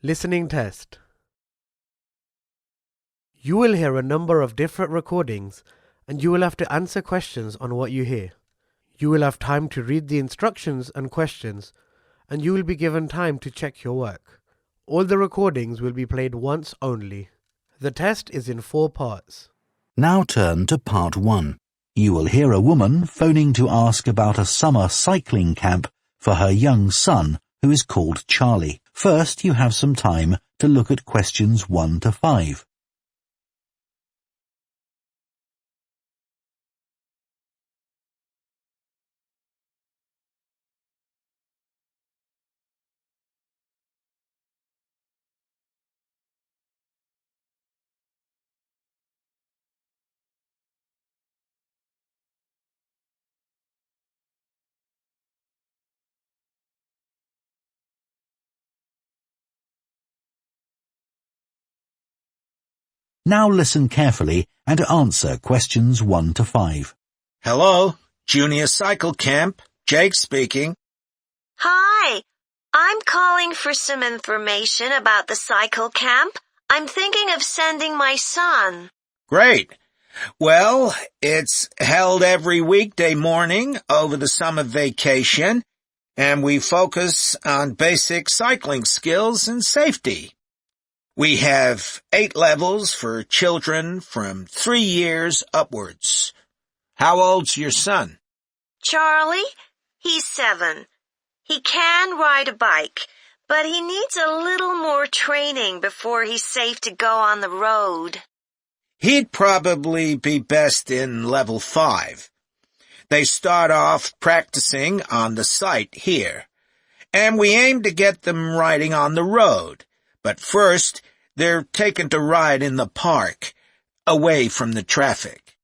Listening test. You will hear a number of different recordings and you will have to answer questions on what you hear. You will have time to read the instructions and questions and you will be given time to check your work. All the recordings will be played once only. The test is in 4 parts. Now turn to part 1. You will hear a woman phoning to ask about a summer cycling camp for her young son, who is called Charlie. First, you have some time to look at questions 1 to 5. Now listen carefully and answer questions 1 to 5. Hello, Junior Cycle Camp. Jake speaking. Hi, I'm calling for some information about the cycle camp. I'm thinking of sending my son. Great. Well, it's held every weekday morning over the summer vacation, and we focus on basic cycling skills and safety. We have 8 levels for children from 3 years upwards. How old's your son? Charlie, he's 7. He can ride a bike, but he needs a little more training before he's safe to go on the road. He'd probably be best in level 5. They start off practicing on the site here, and we aim to get them riding on the road. But first, they're taken to ride in the park, away from the traffic.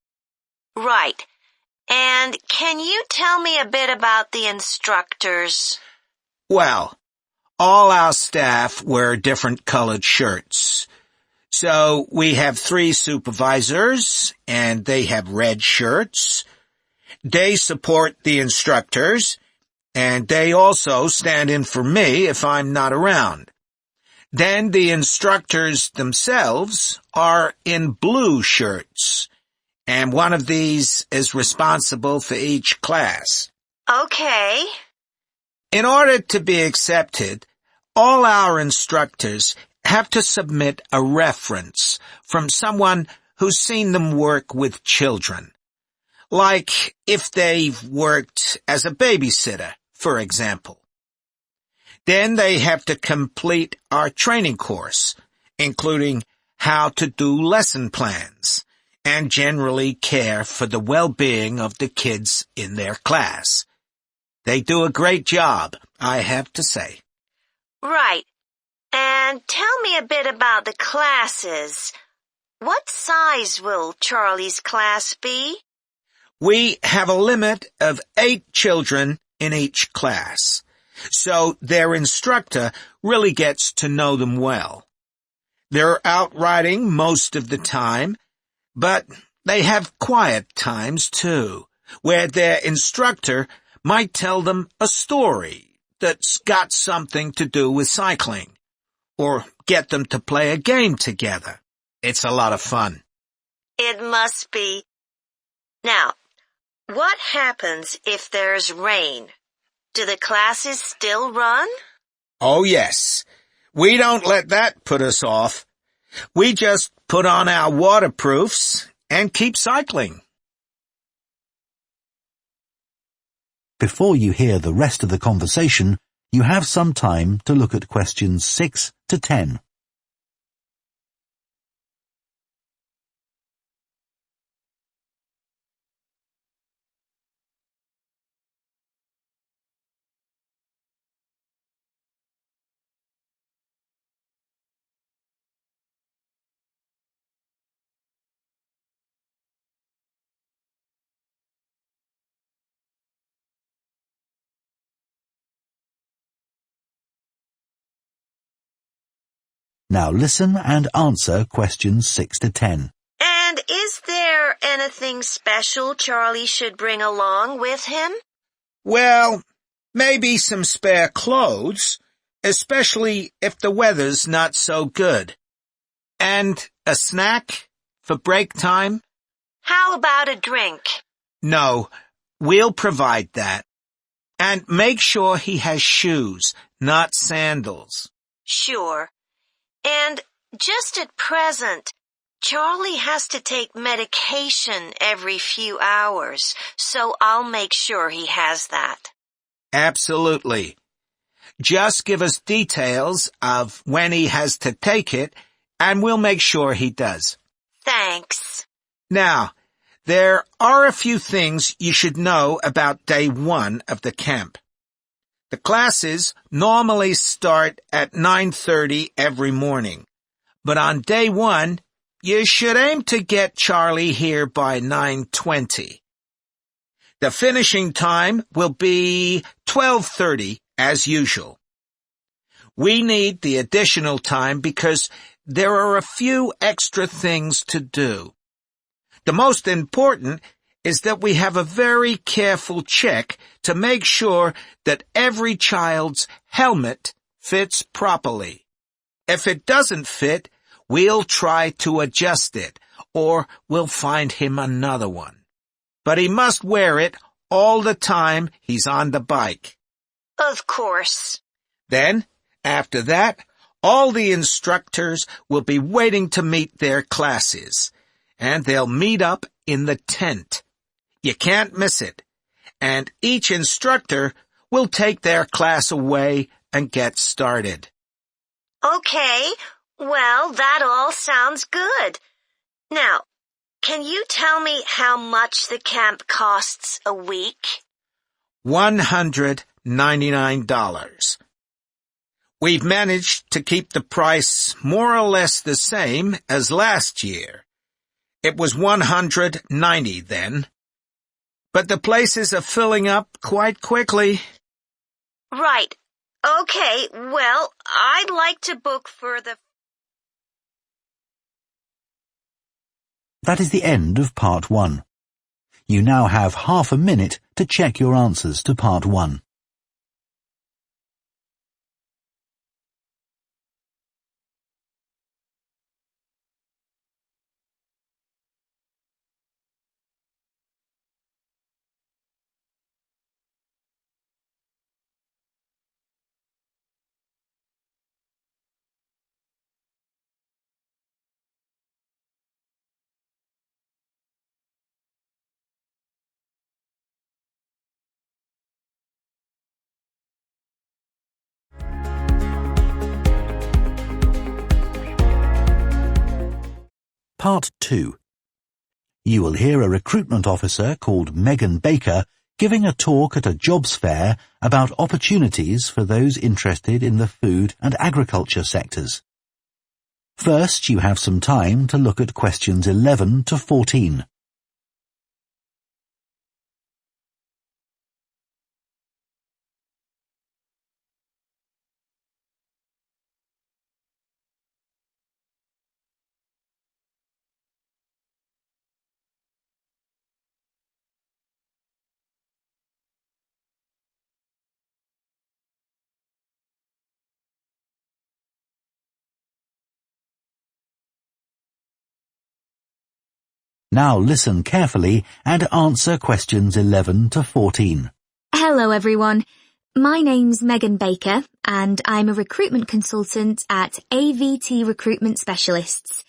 Right. And can you tell me a bit about the instructors? Well, all our staff wear different colored shirts. So we have 3 supervisors, and they have red shirts. They support the instructors, and they also stand in for me if I'm not around. Then the instructors themselves are in blue shirts, and one of these is responsible for each class. Okay. In order to be accepted, all our instructors have to submit a reference from someone who's seen them work with children. Like if they've worked as a babysitter, for example. Then they have to complete our training course, including how to do lesson plans and generally care for the well-being of the kids in their class. They do a great job, I have to say. Right. And tell me a bit about the classes. What size will Charlie's class be? We have a limit of 8 children in each class, so their instructor really gets to know them well. They're out riding most of the time, but they have quiet times too, where their instructor might tell them a story that's got something to do with cycling, or get them to play a game together. It's a lot of fun. It must be. Now, what happens if there's rain? Do the classes still run? Oh, yes. We don't let that put us off. We just put on our waterproofs and keep cycling. Before you hear the rest of the conversation, you have some time to look at questions 6 to 10. Now listen and answer questions 6 to 10. And is there anything special Charlie should bring along with him? Well, maybe some spare clothes especially if the weather's not so good. And a snack for break time? How about a drink? No, we'll provide that. And make sure he has shoes, not sandals. Sure. And just at present, Charlie has to take medication every few hours, so I'll make sure he has that. Absolutely. Just give us details of when he has to take it, and we'll make sure he does. Thanks. Now, there are a few things you should know about day 1 of the camp. The classes normally start at 9:30 every morning, but on day 1, you should aim to get Charlie here by 9:20. The finishing time will be 12:30 as usual. We need the additional time because there are a few extra things to do. The most important is that we have a very careful check to make sure that every child's helmet fits properly. If it doesn't fit, we'll try to adjust it, or we'll find him another one. But he must wear it all the time he's on the bike. Of course. Then, after that, all the instructors will be waiting to meet their classes, and they'll meet up in the tent. You can't miss it, and each instructor will take their class away and get started. Okay, well, that all sounds good. Now, can you tell me how much the camp costs a week? $199. We've managed to keep the price more or less the same as last year. It was $190 then. But the places are filling up quite quickly. Right. Okay, well, I'd like to book for the... That is the end of part 1. You now have half a minute to check your answers to part 1. Part 2. You will hear a recruitment officer called Megan Baker giving a talk at a jobs fair about opportunities for those interested in the food and agriculture sectors. First, you have some time to look at questions 11 to 14. Now listen carefully and answer questions 11 to 14. Hello everyone. My name's Megan Baker and I'm a recruitment consultant at AVT Recruitment Specialists.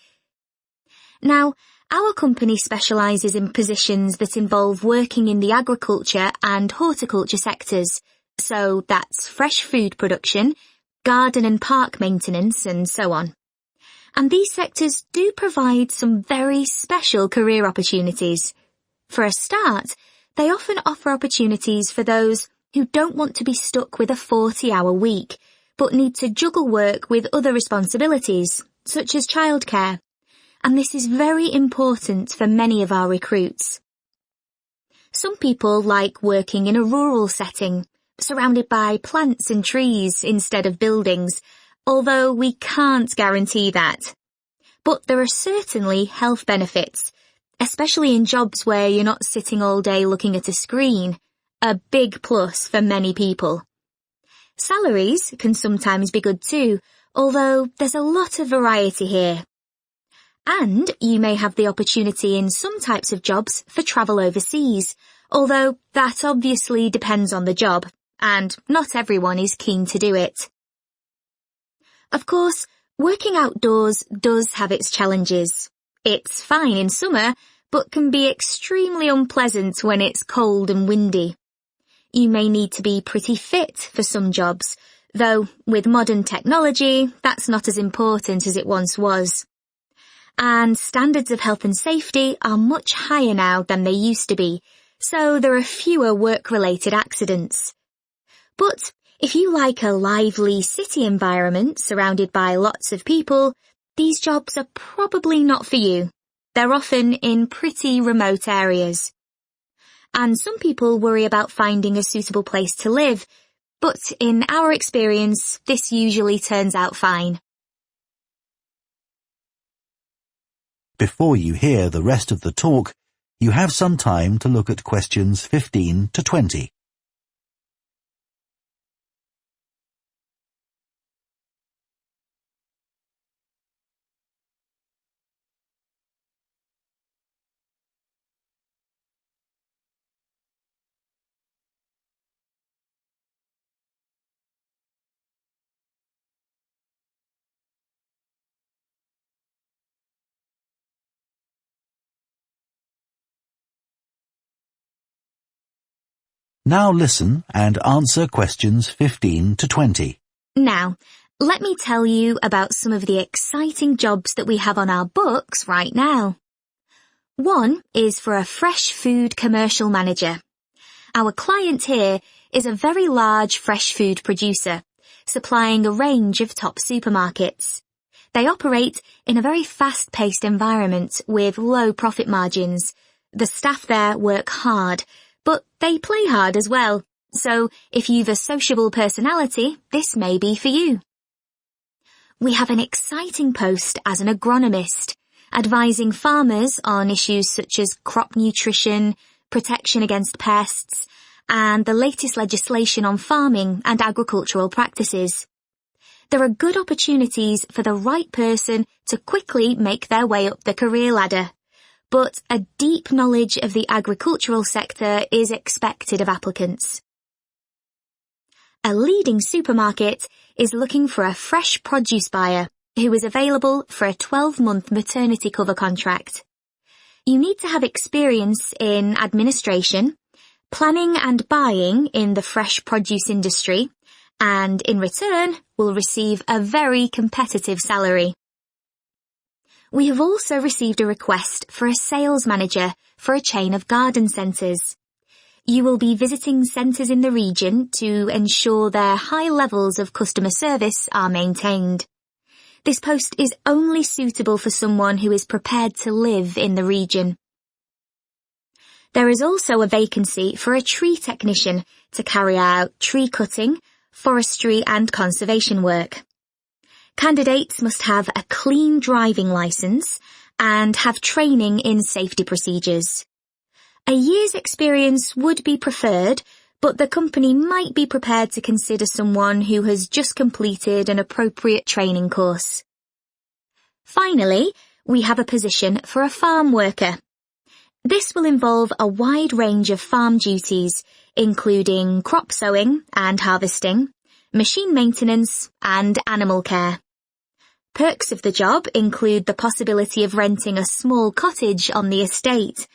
Now, our company specialises in positions that involve working in the agriculture and horticulture sectors. So that's fresh food production, garden and park maintenance and so on. And these sectors do provide some very special career opportunities. For a start, they often offer opportunities for those who don't want to be stuck with a 40-hour week, but need to juggle work with other responsibilities, such as childcare. And this is very important for many of our recruits. Some people like working in a rural setting, surrounded by plants and trees instead of buildings, although we can't guarantee that. But there are certainly health benefits, especially in jobs where you're not sitting all day looking at a screen, a big plus for many people. Salaries can sometimes be good too, although there's a lot of variety here. And you may have the opportunity in some types of jobs for travel overseas, although that obviously depends on the job, and not everyone is keen to do it. Of course, working outdoors does have its challenges. It's fine in summer, but can be extremely unpleasant when it's cold and windy. You may need to be pretty fit for some jobs, though with modern technology, that's not as important as it once was. And standards of health and safety are much higher now than they used to be, so there are fewer work-related accidents. But if you like a lively city environment surrounded by lots of people, these jobs are probably not for you. They're often in pretty remote areas. And some people worry about finding a suitable place to live, but in our experience, this usually turns out fine. Before you hear the rest of the talk, you have some time to look at questions 15 to 20. Now listen and answer questions 15 to 20. Now, let me tell you about some of the exciting jobs that we have on our books right now. One is for a fresh food commercial manager. Our client here is a very large fresh food producer, supplying a range of top supermarkets. They operate in a very fast-paced environment with low profit margins. The staff there work hard, but they play hard as well, so if you've a sociable personality, this may be for you. We have an exciting post as an agronomist, advising farmers on issues such as crop nutrition, protection against pests, and the latest legislation on farming and agricultural practices. There are good opportunities for the right person to quickly make their way up the career ladder, but a deep knowledge of the agricultural sector is expected of applicants. A leading supermarket is looking for a fresh produce buyer who is available for a 12-month maternity cover contract. You need to have experience in administration, planning and buying in the fresh produce industry, and in return will receive a very competitive salary. We have also received a request for a sales manager for a chain of garden centres. You will be visiting centres in the region to ensure their high levels of customer service are maintained. This post is only suitable for someone who is prepared to live in the region. There is also a vacancy for a tree technician to carry out tree cutting, forestry and conservation work. Candidates must have a clean driving licence and have training in safety procedures. A year's experience would be preferred, but the company might be prepared to consider someone who has just completed an appropriate training course. Finally, we have a position for a farm worker. This will involve a wide range of farm duties, including crop sowing and harvesting, machine maintenance, and animal care. Perks of the job include the possibility of renting a small cottage on the estate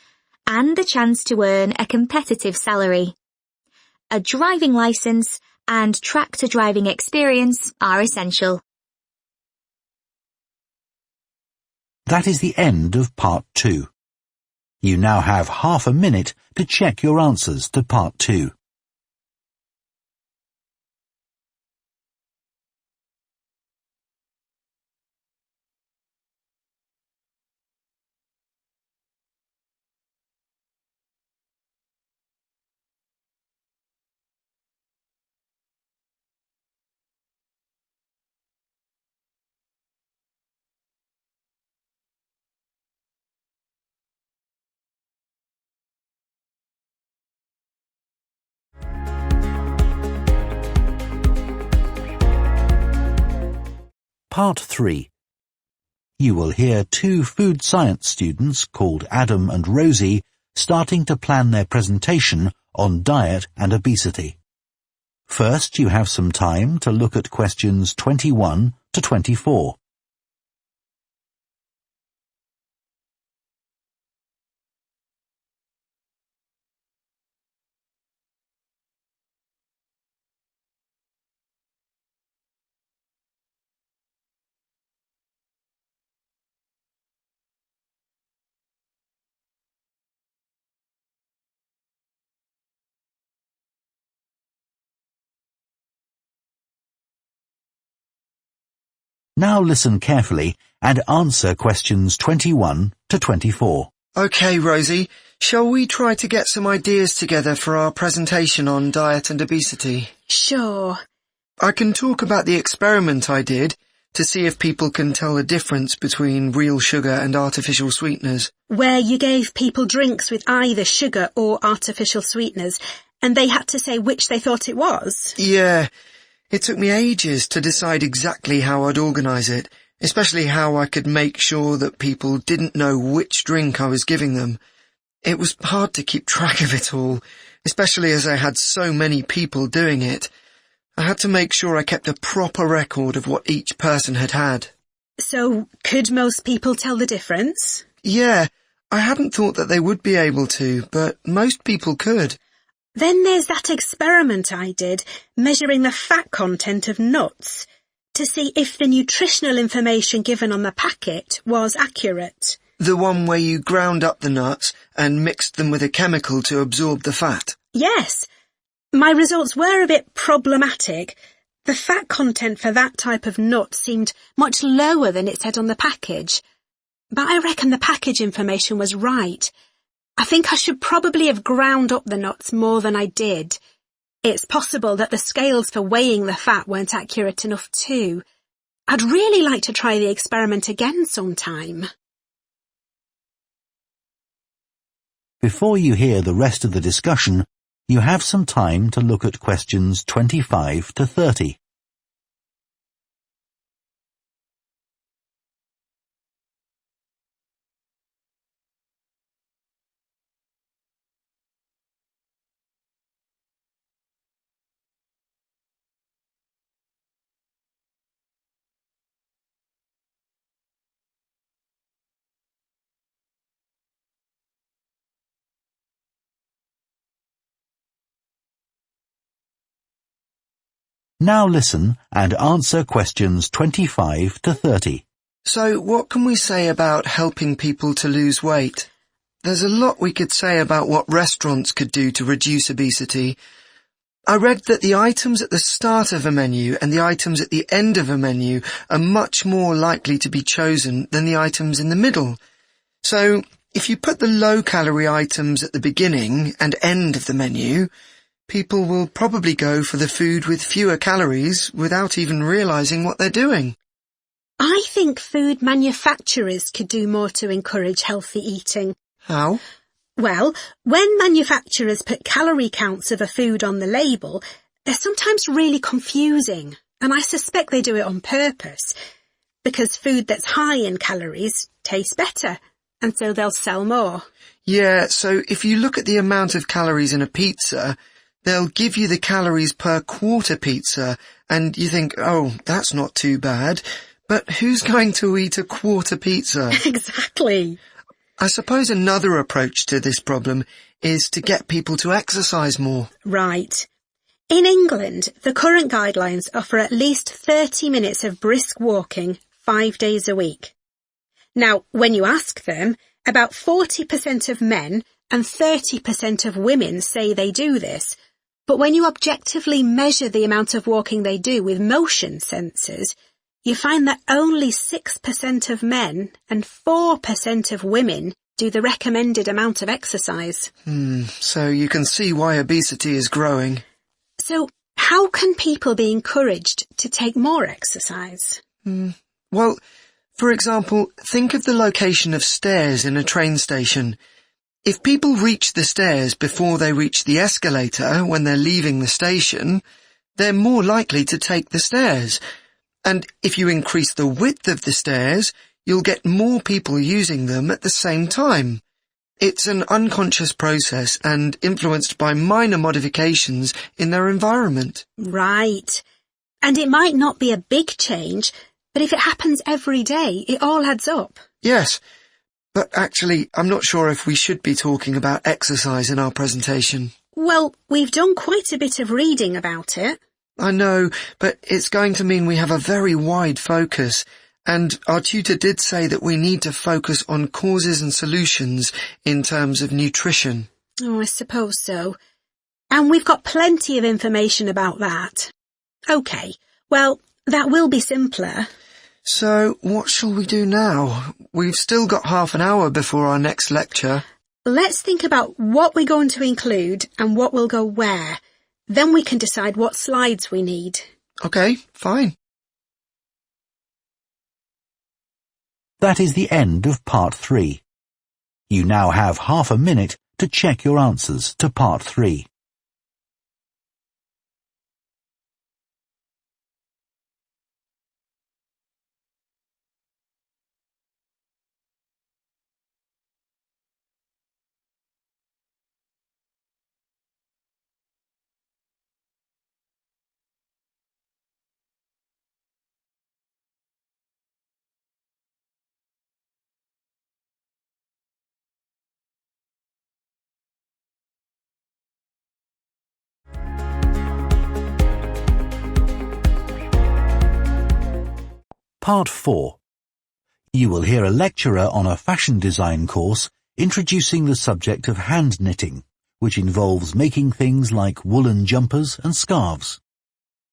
and the chance to earn a competitive salary. A driving licence and tractor driving experience are essential. That is the end of part 2. You now have half a minute to check your answers to part 2. Part 3. You will hear two food science students called Adam and Rosie starting to plan their presentation on diet and obesity. First, you have some time to look at questions 21 to 24. Now listen carefully and answer questions 21 to 24. Okay, Rosie, shall we try to get some ideas together for our presentation on diet and obesity? Sure. I can talk about the experiment I did to see if people can tell the difference between real sugar and artificial sweeteners. Where you gave people drinks with either sugar or artificial sweeteners, and they had to say which they thought it was? Yeah, it took me ages to decide exactly how I'd organise it, especially how I could make sure that people didn't know which drink I was giving them. It was hard to keep track of it all, especially as I had so many people doing it. I had to make sure I kept a proper record of what each person had had. So, could most people tell the difference? Yeah, I hadn't thought that they would be able to, but most people could. Then there's that experiment I did, measuring the fat content of nuts, to see if the nutritional information given on the packet was accurate. The one where you ground up the nuts and mixed them with a chemical to absorb the fat? Yes. My results were a bit problematic. The fat content for that type of nut seemed much lower than it said on the package. But I reckon the package information was right. I think I should probably have ground up the nuts more than I did. It's possible that the scales for weighing the fat weren't accurate enough too. I'd really like to try the experiment again sometime. Before you hear the rest of the discussion, you have some time to look at questions 25 to 30. Now listen and answer questions 25 to 30. So what can we say about helping people to lose weight? There's a lot we could say about what restaurants could do to reduce obesity. I read that the items at the start of a menu and the items at the end of a menu are much more likely to be chosen than the items in the middle. So if you put the low-calorie items at the beginning and end of the menu, people will probably go for the food with fewer calories without even realising what they're doing. I think food manufacturers could do more to encourage healthy eating. How? Well, when manufacturers put calorie counts of a food on the label, they're sometimes really confusing, and I suspect they do it on purpose, because food that's high in calories tastes better, and so they'll sell more. Yeah, so if you look at the amount of calories in a pizza, they'll give you the calories per quarter pizza, and you think, oh, that's not too bad. But who's going to eat a quarter pizza? Exactly. I suppose another approach to this problem is to get people to exercise more. Right. In England, the current guidelines offer at least 30 minutes of brisk walking 5 days a week. Now, when you ask them, about 40% of men and 30% of women say they do this. But when you objectively measure the amount of walking they do with motion sensors, you find that only 6% of men and 4% of women do the recommended amount of exercise. So you can see why obesity is growing. So how can people be encouraged to take more exercise? Well, for example, think of the location of stairs in a train station. If people reach the stairs before they reach the escalator when they're leaving the station, they're more likely to take the stairs. And if you increase the width of the stairs, you'll get more people using them at the same time. It's an unconscious process and influenced by minor modifications in their environment. Right. And it might not be a big change, but if it happens every day, it all adds up. Yes, but actually, I'm not sure if we should be talking about exercise in our presentation. Well, we've done quite a bit of reading about it. I know, but it's going to mean we have a very wide focus, and our tutor did say that we need to focus on causes and solutions in terms of nutrition. Oh, I suppose so. And we've got plenty of information about that. OK, well, that will be simpler. So, what shall we do now? We've still got half an hour before our next lecture. Let's think about what we're going to include and what will go where. Then we can decide what slides we need. OK, fine. That is the end of part 3. You now have half a minute to check your answers to part 3. Part 4. You will hear a lecturer on a fashion design course introducing the subject of hand knitting, which involves making things like woolen jumpers and scarves.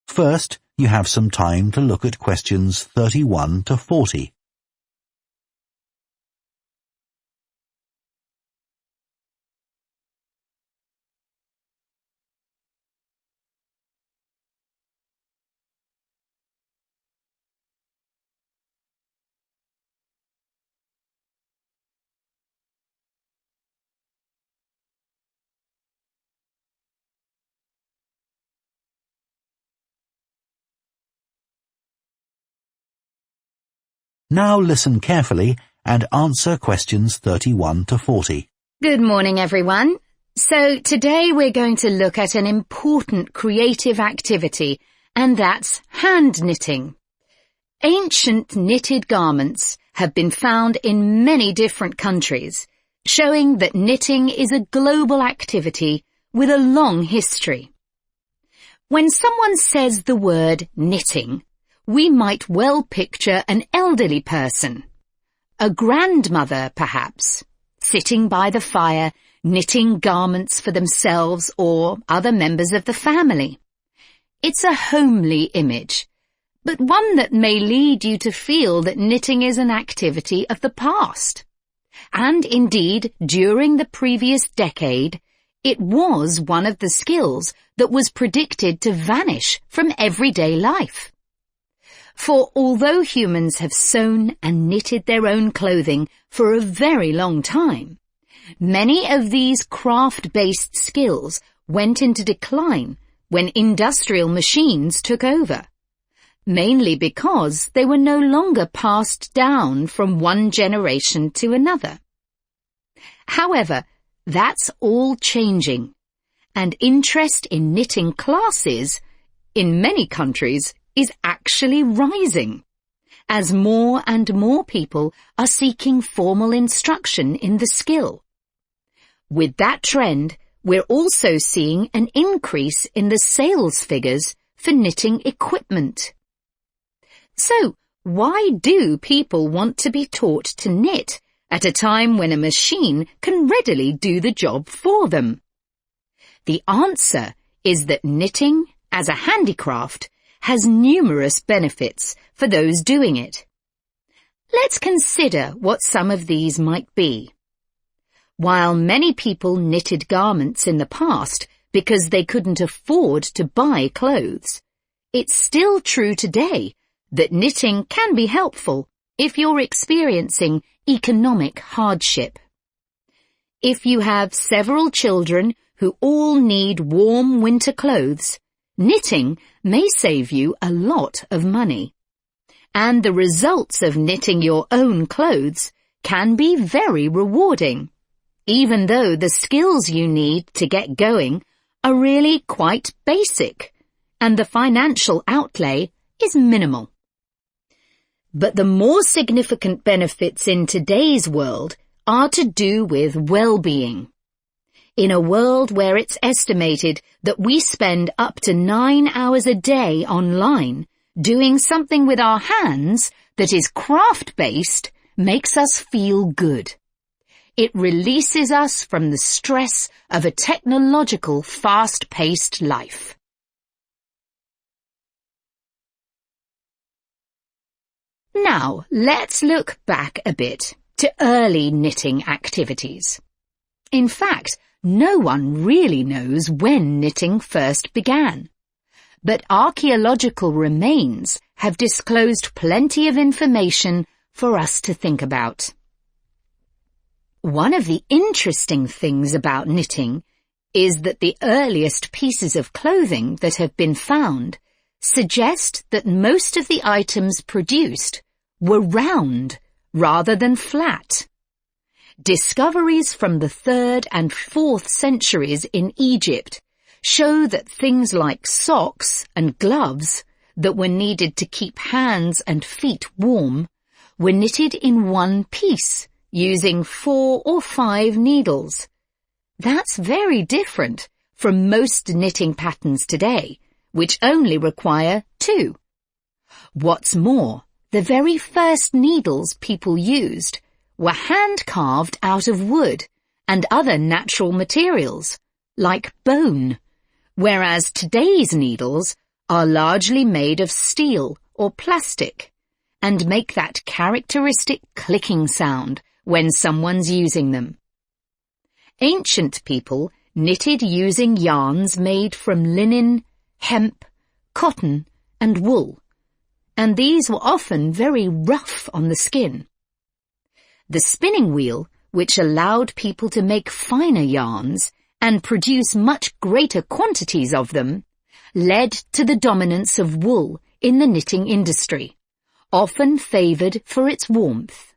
First, you have some time to look at questions 31 to 40. Now listen carefully and answer questions 31 to 40. Good morning, everyone. So today we're going to look at an important creative activity, and that's hand knitting. Ancient knitted garments have been found in many different countries, showing that knitting is a global activity with a long history. When someone says the word knitting, we might well picture an elderly person, a grandmother perhaps, sitting by the fire, knitting garments for themselves or other members of the family. It's a homely image, but one that may lead you to feel that knitting is an activity of the past. And indeed, during the previous decade, it was one of the skills that was predicted to vanish from everyday life. For although humans have sewn and knitted their own clothing for a very long time, many of these craft-based skills went into decline when industrial machines took over, mainly because they were no longer passed down from one generation to another. However, that's all changing, and interest in knitting classes, in many countries, is actually rising, as more and more people are seeking formal instruction in the skill. With that trend, we're also seeing an increase in the sales figures for knitting equipment. So, why do people want to be taught to knit at a time when a machine can readily do the job for them? The answer is that knitting, as a handicraft, has numerous benefits for those doing it. Let's consider what some of these might be. While many people knitted garments in the past because they couldn't afford to buy clothes, it's still true today that knitting can be helpful if you're experiencing economic hardship. If you have several children who all need warm winter clothes, knitting may save you a lot of money. and the results of knitting your own clothes can be very rewarding, even though the skills you need to get going are really quite basic, and the financial outlay is minimal. But the more significant benefits in today's world are to do with well-being. In a world where it's estimated that we spend up to 9 hours a day online, doing something with our hands that is craft-based makes us feel good. It releases us from the stress of a technological, fast-paced life. Now, let's look back a bit to early knitting activities. In fact, no one really knows when knitting first began. But archaeological remains have disclosed plenty of information for us to think about. One of the interesting things about knitting is that the earliest pieces of clothing that have been found suggest that most of the items produced were round rather than flat. Discoveries from the 3rd and 4th centuries in Egypt show that things like socks and gloves that were needed to keep hands and feet warm were knitted in one piece using 4 or 5 needles. That's very different from most knitting patterns today, which only require 2. What's more, the very first needles people used were hand-carved out of wood and other natural materials, like bone, whereas today's needles are largely made of steel or plastic and make that characteristic clicking sound when someone's using them. Ancient people knitted using yarns made from linen, hemp, cotton, and wool, and these were often very rough on the skin. The spinning wheel, which allowed people to make finer yarns and produce much greater quantities of them, led to the dominance of wool in the knitting industry, often favoured for its warmth.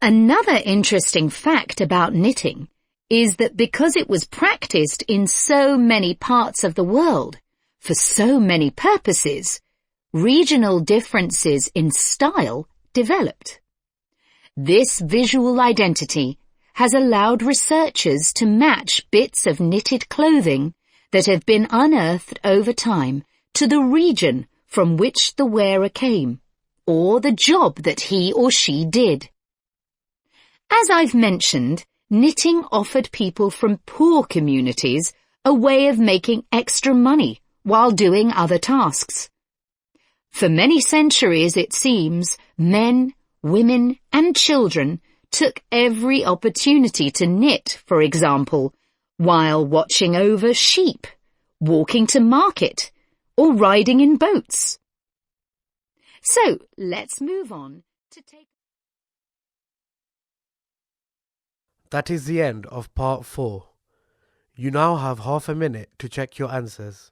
Another interesting fact about knitting is that because it was practiced in so many parts of the world, for so many purposes, regional differences in style developed. This visual identity has allowed researchers to match bits of knitted clothing that have been unearthed over time to the region from which the wearer came, or the job that he or she did. As I've mentioned, knitting offered people from poor communities a way of making extra money while doing other tasks. For many centuries, it seems, men, women, and children took every opportunity to knit, for example, while watching over sheep, walking to market, or riding in boats. So, let's move on to take... That is the end of part 4. You now have half a minute to check your answers.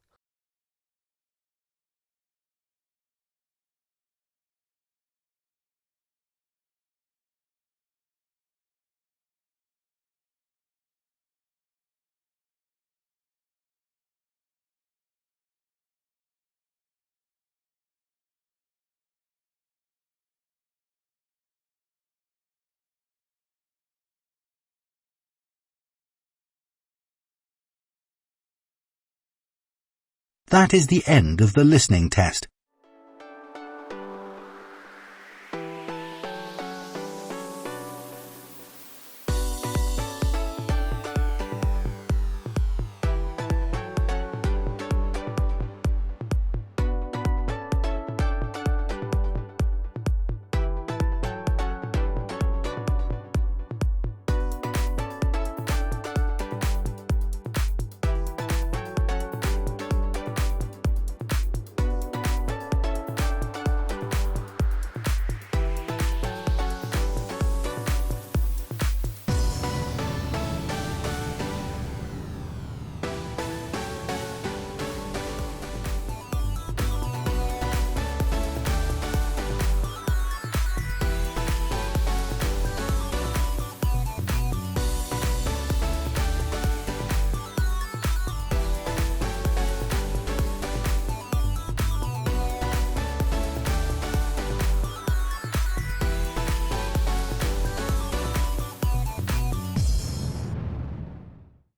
That is the end of the listening test.